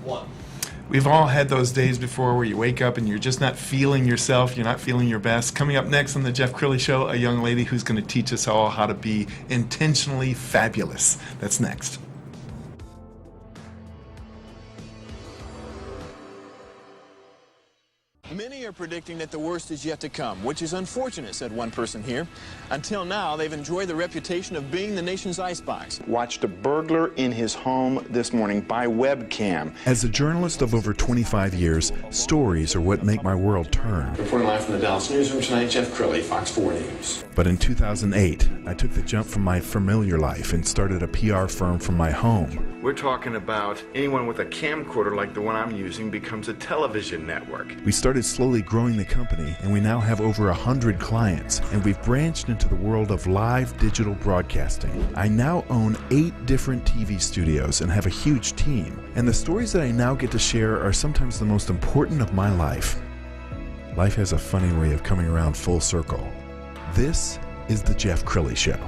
one. We've all had those days before where you wake up and you're just not feeling yourself, you're not feeling your best. Coming up next on the Jeff Crilley Show, a young lady who's going to teach us all how to be intentionally fabulous. That's next. Many are predicting that the worst is yet to come, which is unfortunate, said one person here. Until now, they've enjoyed the reputation of being the nation's icebox. Watched a burglar in his home this morning by webcam. As a journalist of over 25 years, stories are what make my world turn. Reporting live from the Dallas newsroom tonight, Jeff Crilley, Fox 4 News. But in 2008, I took the jump from my familiar life and started a PR firm from my home. We're talking about anyone with a camcorder like the one I'm using becomes a television network. We started slowly growing the company, and we now have over 100 clients, and we've branched into the world of live digital broadcasting. I now own 8 different TV studios and have a huge team, and the stories that I now get to share are sometimes the most important of my life. Life has a funny way of coming around full circle. This is the Jeff Crilley Show.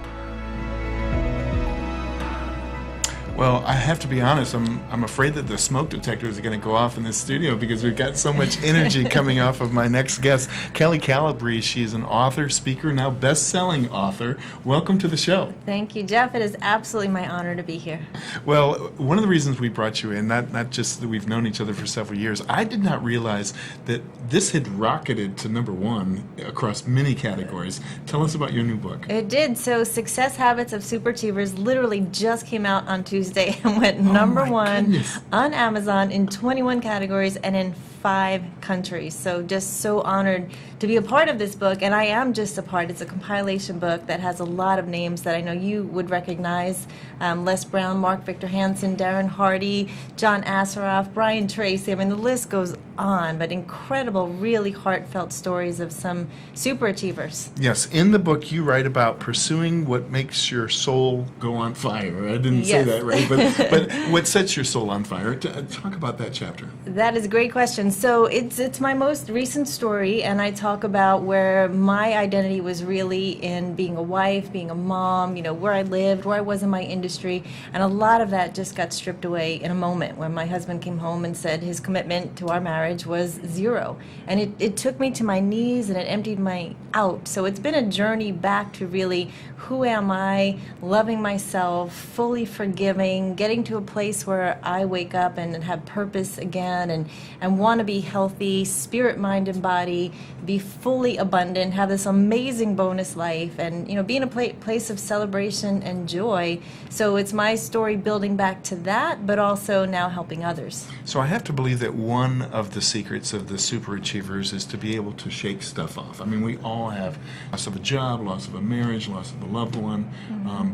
Well, I have to be honest, I'm afraid that the smoke detectors are going to go off in this studio because we've got so much energy coming off of my next guest, Kelli Calabrese. She's an author, speaker, now best-selling author. Welcome to the show. Thank you, Jeff. It is absolutely my honor to be here. Well, one of the reasons we brought you in, not just that we've known each other for several years, I did not realize that this had rocketed to #1 across many categories. Tell us about your new book. It did. So Success Habits of Superachievers literally just came out on Tuesday and went #1 on Amazon in 21 categories and in 5 countries. So just so honored to be a part of this book, and I am just a part. It's a compilation book that has a lot of names that I know you would recognize. Les Brown, Mark Victor Hansen, Darren Hardy, John Asseroff, Brian Tracy. I mean, the list goes on, but incredible, really heartfelt stories of some superachievers. Yes, in the book you write about pursuing what makes your soul go on fire. I didn't say that right, but what sets your soul on fire? Talk about that chapter. That is a great question. So it's my most recent story, and I talk about where my identity was really in being a wife, being a mom, you know, where I lived, where I was in my industry, and a lot of that just got stripped away in a moment when my husband came home and said his commitment to our marriage was 0. And it took me to my knees and it emptied me out. So it's been a journey back to really who am I, loving myself, fully forgiving, getting to a place where I wake up and have purpose again and want to be healthy, spirit, mind, and body, be fully abundant, have this amazing bonus life, and you know, be in a place of celebration and joy. So it's my story building back to that, but also now helping others. So I have to believe that one of the secrets of the superachievers is to be able to shake stuff off. I mean, we all have loss of a job, loss of a marriage, loss of a loved one,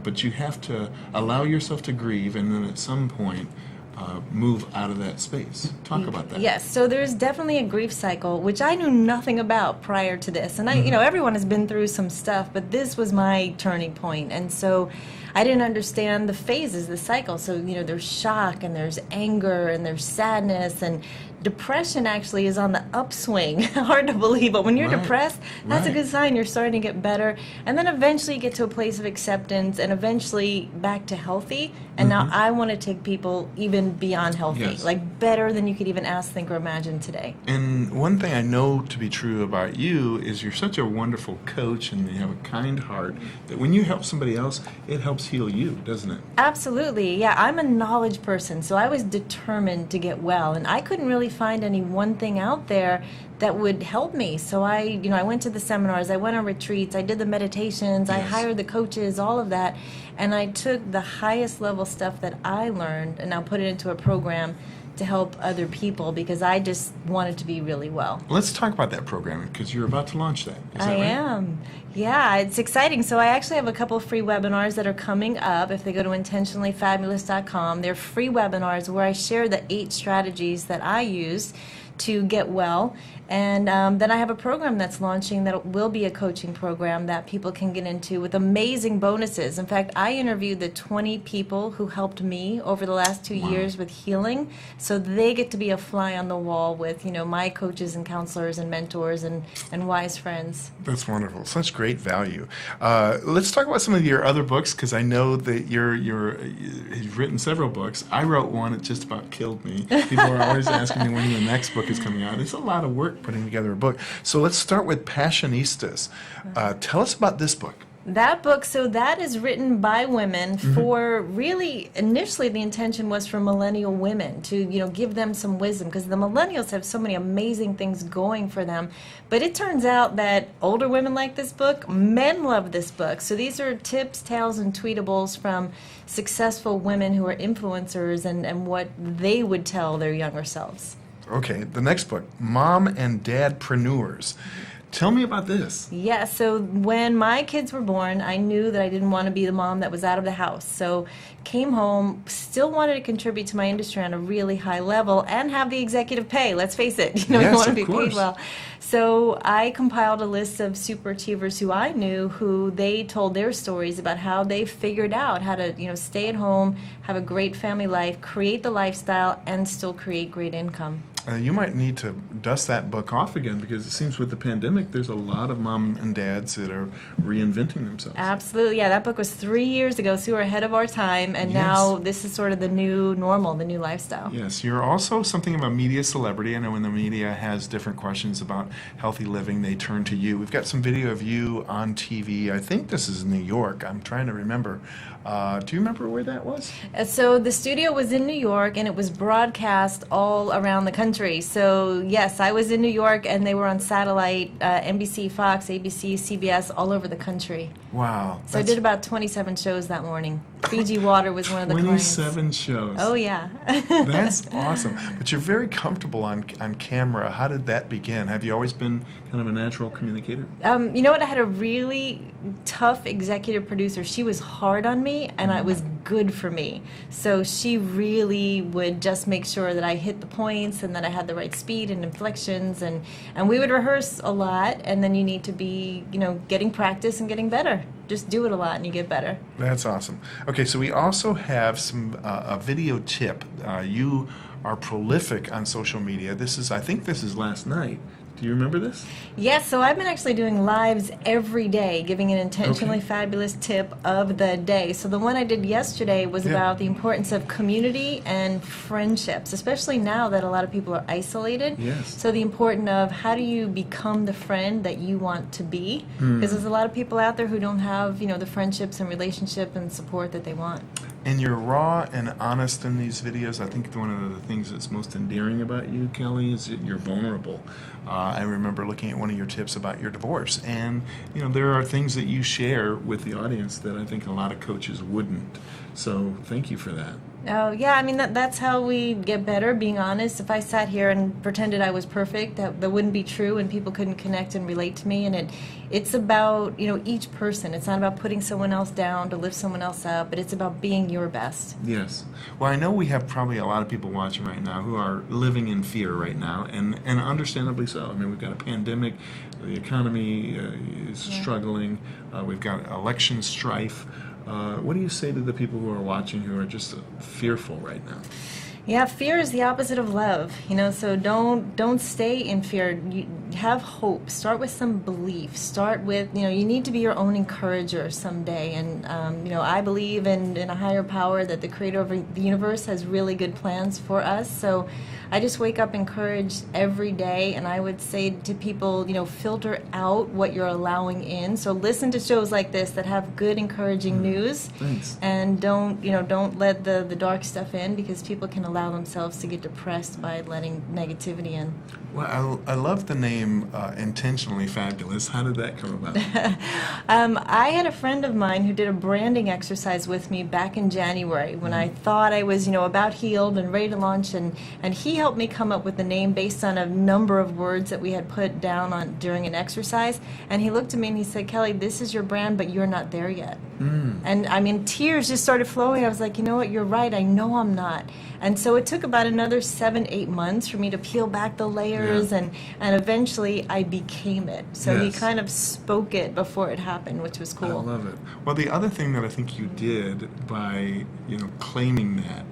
but you have to allow yourself to grieve, and then at some point move out of that space. Talk about that. Yes, so there's definitely a grief cycle, which I knew nothing about prior to this. And you know, everyone has been through some stuff, but this was my turning point. And so I didn't understand the phases, the cycle. So, you know, there's shock and there's anger and there's sadness, and depression actually is on the upswing. Hard to believe, but when you're depressed, that's a good sign you're starting to get better. And then eventually you get to a place of acceptance and eventually back to healthy. And now I want to take people even beyond healthy, like better than you could even ask, think, or imagine today. And one thing I know to be true about you is you're such a wonderful coach and you have a kind heart that when you help somebody else, it helps heal you, doesn't it? Absolutely, yeah. I'm a knowledge person, so I was determined to get well, and I couldn't really find any one thing out there that would help me. So I went to the seminars, I went on retreats, I did the meditations, I hired the coaches, all of that, and I took the highest level stuff that I learned and now put it into a program to help other people because I just wanted to be really well. Let's talk about that program because you're about to launch that. Is that right? I am. Yeah, it's exciting. So I actually have a couple of free webinars that are coming up. If they go to intentionallyfabulous.com, they're free webinars where I share the 8 strategies that I use to get well. And then I have a program that's launching that will be a coaching program that people can get into with amazing bonuses. In fact, I interviewed the 20 people who helped me over the last 2 years with healing, so they get to be a fly on the wall with, my coaches and counselors and mentors and wise friends. That's wonderful. Such great value. Let's talk about some of your other books, because I know that you've written several books. I wrote one that just about killed me. People are always asking me when the next book is coming out. It's a lot of work putting together a book. So let's start with Passionistas. Tell us about this book. That book, so that is written by women for really, initially the intention was for millennial women to, give them some wisdom, because the millennials have so many amazing things going for them. But it turns out that older women like this book, men love this book. So these are tips, tales, and tweetables from successful women who are influencers and what they would tell their younger selves. Okay, the next book, Mom and Dadpreneurs. Tell me about this. Yeah, so when my kids were born, I knew that I didn't want to be the mom that was out of the house. So came home, still wanted to contribute to my industry on a really high level and have the executive pay. Let's face it, you want to be paid well. So I compiled a list of super achievers who I knew, who they told their stories about how they figured out how to, stay at home, have a great family life, create the lifestyle, and still create great income. You might need to dust that book off again, because it seems with the pandemic there's a lot of mom and dads that are reinventing themselves. Absolutely, yeah. That book was 3 years ago, so we're ahead of our time, and now this is sort of the new normal, the new lifestyle. Yes, you're also something of a media celebrity. I know when the media has different questions about healthy living, they turn to you. We've got some video of you on TV. I think this is New York. I'm trying to remember. Do you remember where that was? So the studio was in New York, and it was broadcast all around the country. So yes, I was in New York, and they were on satellite, NBC, Fox, ABC, CBS, all over the country. Wow. So I did about 27 shows that morning. Fiji Water was one of the clients. 27 shows. Oh, yeah. That's awesome. But you're very comfortable on camera. How did that begin? Have you always been kind of a natural communicator? You know what? I had a really tough executive producer. She was hard on me, and it was good for me. So she really would just make sure that I hit the points and that I had the right speed and inflections. And we would rehearse a lot, and then you need to be, getting practice and getting better. Just do it a lot and you get better. That's awesome. Okay, so we also have a video tip. You are prolific on social media. I think this is last night. Do you remember this? Yes, so I've been actually doing lives every day, giving an intentionally fabulous tip of the day. So the one I did yesterday was about the importance of community and friendships, especially now that a lot of people are isolated. Yes. So the importance of how do you become the friend that you want to be? Because there's a lot of people out there who don't have, the friendships and relationship and support that they want. And you're raw and honest in these videos. I think one of the things that's most endearing about you, Kelli, is that you're vulnerable. I remember looking at one of your tips about your divorce, and there are things that you share with the audience that I think a lot of coaches wouldn't. So thank you for that. Oh, yeah, I mean, that's how we get better, being honest. If I sat here and pretended I was perfect, that wouldn't be true, and people couldn't connect and relate to me. And it's about, each person. It's not about putting someone else down to lift someone else up, but it's about being your best. Yes. Well, I know we have probably a lot of people watching right now who are living in fear right now, and understandably so. I mean, we've got a pandemic, the economy is struggling, we've got election strife. What do you say to the people who are watching who are just fearful right now? Yeah, fear is the opposite of love, so don't stay in fear. You have hope. Start with some belief. Start with, you need to be your own encourager someday. And, I believe in a higher power, that the creator of the universe has really good plans for us. So I just wake up encouraged every day, and I would say to people, filter out what you're allowing in. So listen to shows like this that have good, encouraging news. Thanks. And don't let the dark stuff in, because people can allow themselves to get depressed by letting negativity in. Well, I love the name Intentionally Fabulous. How did that come about? I had a friend of mine who did a branding exercise with me back in January when I thought I was, about healed and ready to launch, and he helped me come up with the name based on a number of words that we had put down during an exercise. And he looked at me and he said, "Kelli, this is your brand, but you're not there yet." And I mean, tears just started flowing. I was like, you know what, you're right. I know I'm not. And so it took about another 7-8 months for me to peel back the layers, and eventually I became it. So he kind of spoke it before it happened, which was cool. I love it. Well, the other thing that I think you did by, claiming that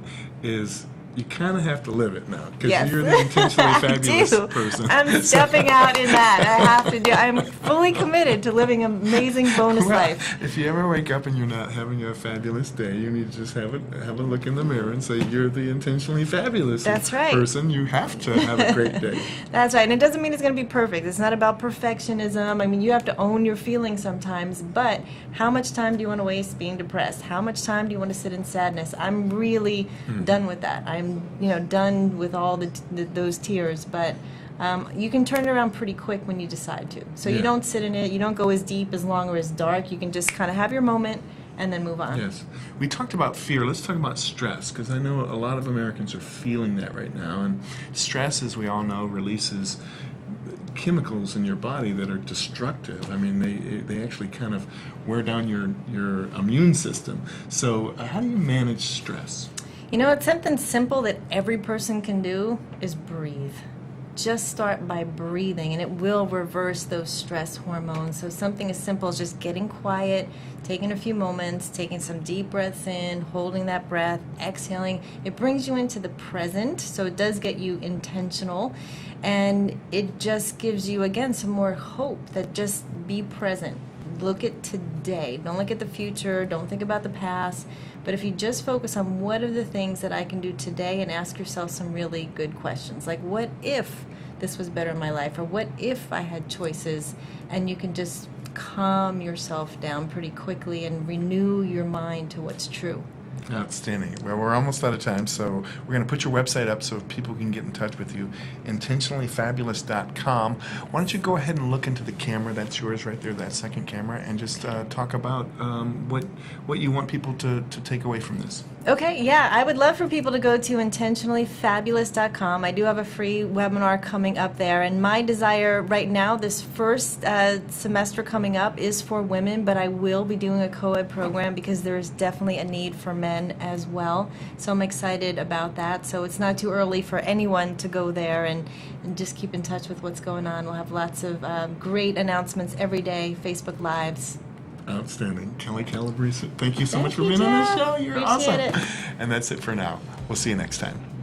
is you kind of have to live it now, because you're the intentionally fabulous person. I'm stepping out in that. I have to do. I'm fully committed to living an amazing bonus life. If you ever wake up and you're not having a fabulous day, you need to just have a look in the mirror and say you're the intentionally fabulous person. You have to have a great day. That's right. And it doesn't mean it's going to be perfect. It's not about perfectionism. I mean, you have to own your feelings sometimes, but how much time do you want to waste being depressed? How much time do you want to sit in sadness? I'm really done with that. I'm done with all those tears, but you can turn it around pretty quick when you decide to. So you don't sit in it, you don't go as deep, as long, or as dark. You can just kind of have your moment and then move on. Yes. We talked about fear. Let's talk about stress, because I know a lot of Americans are feeling that right now. And stress, as we all know, releases chemicals in your body that are destructive. I mean, they actually kind of wear down your immune system. So how do you manage stress? It's something simple that every person can do is breathe. Just start by breathing, and it will reverse those stress hormones. So something as simple as just getting quiet, taking a few moments, taking some deep breaths in, holding that breath, exhaling. It brings you into the present, so it does get you intentional, and it just gives you, again, some more hope that just be present. Look at today. Don't look at the future. Don't think about the past. But if you just focus on what are the things that I can do today, and ask yourself some really good questions, like what if this was better in my life, or what if I had choices, and you can just calm yourself down pretty quickly and renew your mind to what's true. Outstanding. Well, we're almost out of time, so we're going to put your website up so people can get in touch with you. intentionallyfabulous.com. Why don't you go ahead and look into the camera? That's yours right there, that second camera, and just talk about what you want people to take away from this. Okay, yeah, I would love for people to go to intentionallyfabulous.com. I do have a free webinar coming up there, and my desire right now, this first semester coming up, is for women, but I will be doing a co-ed program because there is definitely a need for men as well. So I'm excited about that. So it's not too early for anyone to go there, and just keep in touch with what's going on. We'll have lots of great announcements every day, Facebook Lives. Outstanding. Kelli Calabrese, thank you so much for being on the show. You're Appreciate awesome. it. And that's it for now. We'll see you next time.